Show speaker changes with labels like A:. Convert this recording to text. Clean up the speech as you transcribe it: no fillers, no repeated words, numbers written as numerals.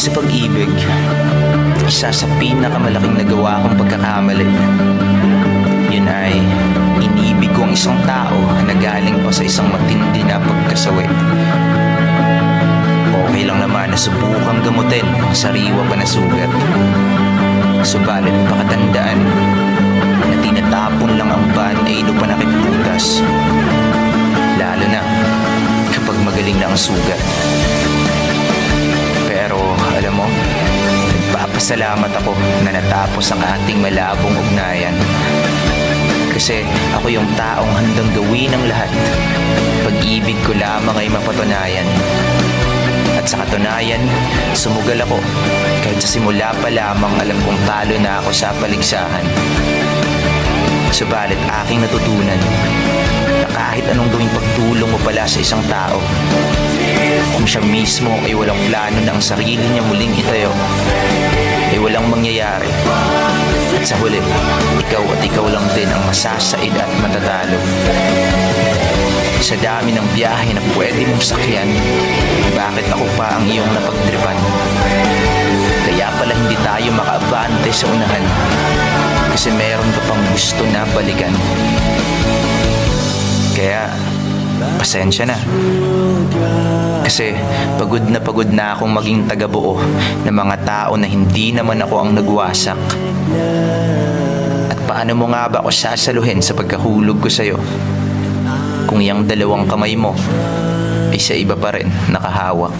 A: Sa pag-ibig, isa sa pinakamalaking nagawa kong pagkakamali, yun ay inibig ko ang isang tao na galing pa sa isang matindi na pagkasawi. Okay lang naman na subukang gamutin ang sariwa pa na sugat. Subalit pakatandaan na tinatapon lang ang band-aid o panakip butas, lalo na kapag magaling na ang sugat. Pero alam mo, nagpapasalamat ako na natapos ang ating malabong ugnayan. Kasi ako yung taong handang gawin ang lahat. Pag-ibig ko lamang ay mapatunayan. At sa katunayan, sumugal ako kahit sa simula pa lamang alam kong talo na ako sa paligsahan. Subalit aking natutunan na kahit anong gawing pagtulong mo pala sa isang tao, kung siya mismo ay walang plano na ang sarili niya muling itayo, ay walang mangyayari. At sa huli, ikaw at ikaw lang din ang masasaid at matatalo. Sa dami ng biyahe na pwede mong sakyan, bakit ako pa ang iyong napagtripan? Kaya pala hindi tayo makaabante sa unahan, kasi meron ka pang gusto na balikan. Kaya, pasensya na. Kasi pagod na akong maging tagabuo ng mga tao na hindi naman ako ang nagwasak. At paano mo nga ba ako sasaluhin sa pagkahulog ko sa'yo kung yung dalawang kamay mo ay sa iba pa rin nakahawak?